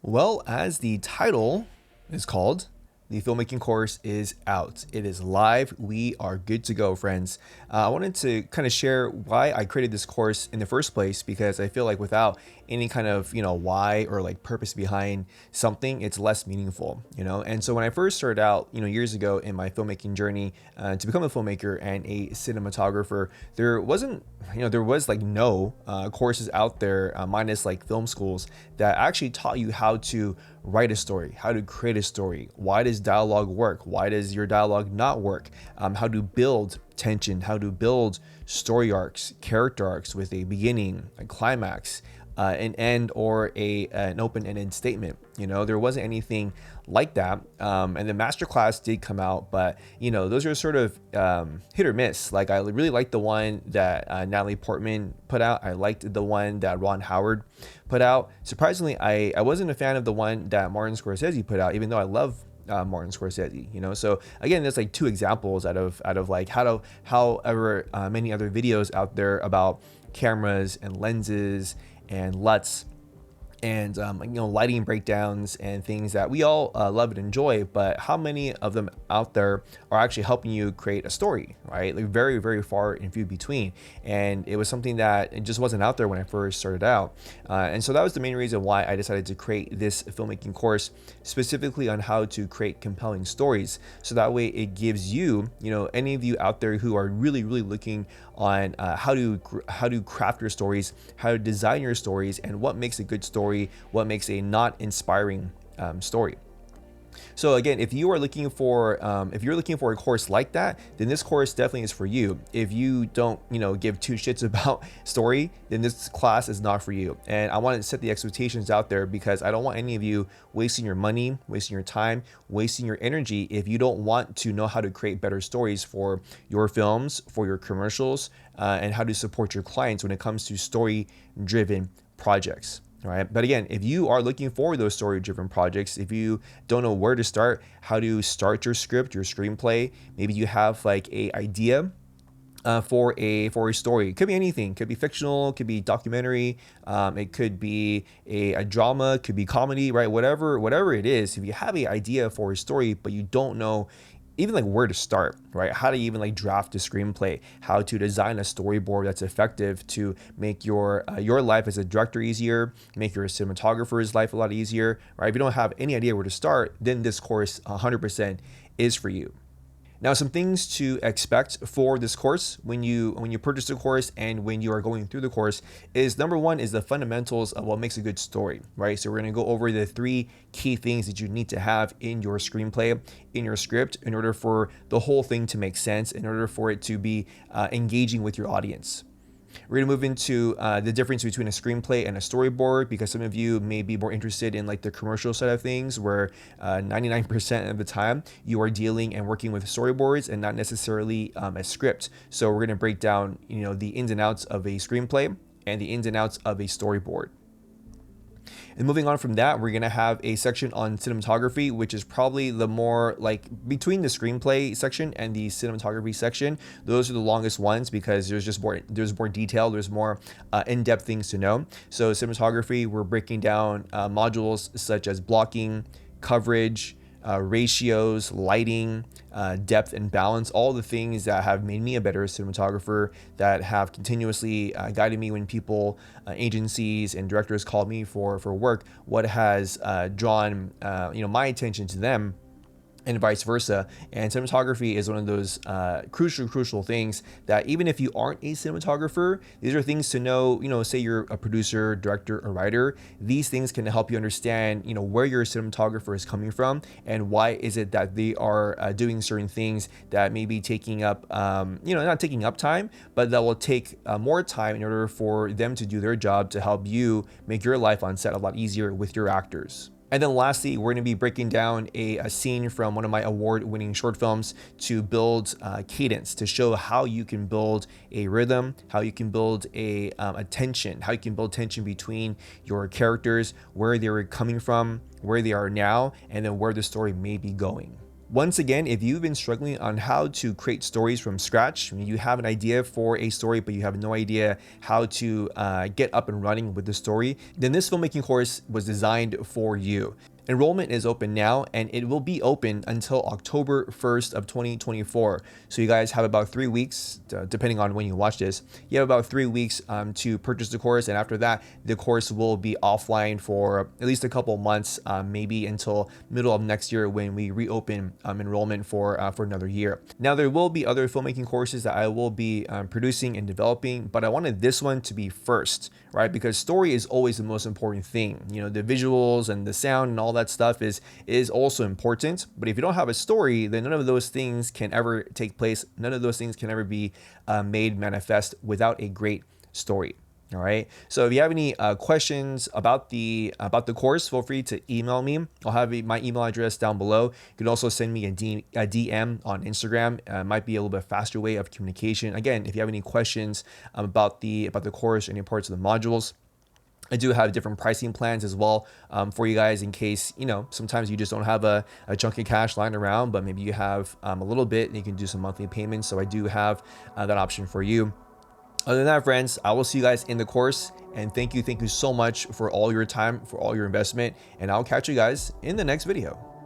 Well, as the title is called, the filmmaking course is out. It is live. We are good to go, friends. I wanted to kind of share why I created this course in the first place, because I feel like without any kind of, why or like purpose behind something, it's less meaningful, And so when I first started out, years ago in my filmmaking journey to become a filmmaker and a cinematographer, there was like no courses out there, minus like film schools, that actually taught you how to write a story, how to create a story. Why does dialogue work? Why does your dialogue not work? How to build tension, how to build story arcs, character arcs with a beginning, a climax, an end, or an open-ended statement. There wasn't anything like that. And the masterclass did come out, but those are sort of hit or miss. Like, I really liked the one that Natalie Portman put out. I liked the one that Ron Howard put out. Surprisingly, I wasn't a fan of the one that Martin Scorsese put out, even though I love Martin Scorsese, so again, there's like two examples out of like however many other videos out there about cameras and lenses and LUTs and lighting breakdowns and things that we all love and enjoy, but how many of them out there are actually helping you create a story, right? Like very, very far and few between. And it was something that it just wasn't out there when I first started out. And so that was the main reason why I decided to create this filmmaking course specifically on how to create compelling stories. So that way it gives you, any of you out there who are really, really looking on how to craft your stories, how to design your stories, and what makes a good story, what makes a not inspiring story. So again, if you're looking for a course like that, then this course definitely is for you. If you don't, give two shits about story, then this class is not for you. And I want to set the expectations out there, because I don't want any of you wasting your money, wasting your time, wasting your energy if you don't want to know how to create better stories for your films, for your commercials, and how to support your clients when it comes to story-driven projects. All right. But again, if you are looking for those story-driven projects, if you don't know where to start, how to start your script, your screenplay, maybe you have like a idea for a story. It could be anything. It could be fictional, it could be documentary, it could be a drama, it could be comedy, right? Whatever it is, if you have an idea for a story, but you don't know even like where to start, right? How to even like draft a screenplay, how to design a storyboard that's effective to make your life as a director easier, make your cinematographer's life a lot easier, right? If you don't have any idea where to start, then this course 100% is for you. Now, some things to expect for this course when you purchase the course and when you are going through the course is, number one, is the fundamentals of what makes a good story, right? So we're going to go over the three key things that you need to have in your screenplay, in your script, in order for the whole thing to make sense, in order for it to be engaging with your audience. We're gonna move into the difference between a screenplay and a storyboard, because some of you may be more interested in like the commercial side of things, where 99% of the time you are dealing and working with storyboards and not necessarily a script. So we're gonna break down, the ins and outs of a screenplay and the ins and outs of a storyboard. And moving on from that, we're going to have a section on cinematography, which is probably the more like between the screenplay section and the cinematography section. Those are the longest ones, because there's more detail, there's more in-depth things to know. So cinematography, we're breaking down modules such as blocking, coverage, ratios, lighting, depth and balance, all the things that have made me a better cinematographer, that have continuously guided me when people, agencies and directors call me for work, what has drawn my attention to them, and vice versa. And cinematography is one of those crucial things that even if you aren't a cinematographer, these are things to know. Say you're a producer, director, or writer, these things can help you understand, where your cinematographer is coming from and why is it that they are doing certain things that may be taking up, not taking up time, but that will take more time in order for them to do their job to help you make your life on set a lot easier with your actors. And then lastly, we're going to be breaking down a scene from one of my award-winning short films to build cadence, to show how you can build a rhythm, how you can build a tension, how you can build tension between your characters, where they're coming from, where they are now, and then where the story may be going. Once again, if you've been struggling on how to create stories from scratch, you have an idea for a story, but you have no idea how to get up and running with the story, then this filmmaking course was designed for you. Enrollment is open now, and it will be open until October 1st of 2024. So you guys have about 3 weeks, depending on when you watch this, you have about 3 weeks to purchase the course. And after that, the course will be offline for at least a couple months, maybe until middle of next year when we reopen enrollment for another year. Now, there will be other filmmaking courses that I will be producing and developing, but I wanted this one to be first, right? Because story is always the most important thing. You know, the visuals and the sound and all that stuff is also important, but if you don't have a story, then none of those things can ever take place. None of those things can ever be made manifest without a great story. All right. So if you have any questions about the course, feel free to email me. I'll have my email address down below. You can also send me a DM on Instagram. Might be a little bit faster way of communication. Again, if you have any questions about the course or any parts of the modules, I do have different pricing plans as well for you guys in case, you know, sometimes you just don't have a chunk of cash lying around, but maybe you have a little bit and you can do some monthly payments. So I do have that option for you. Other than that, friends, I will see you guys in the course, and thank you so much for all your time, for all your investment, and I'll catch you guys in the next video.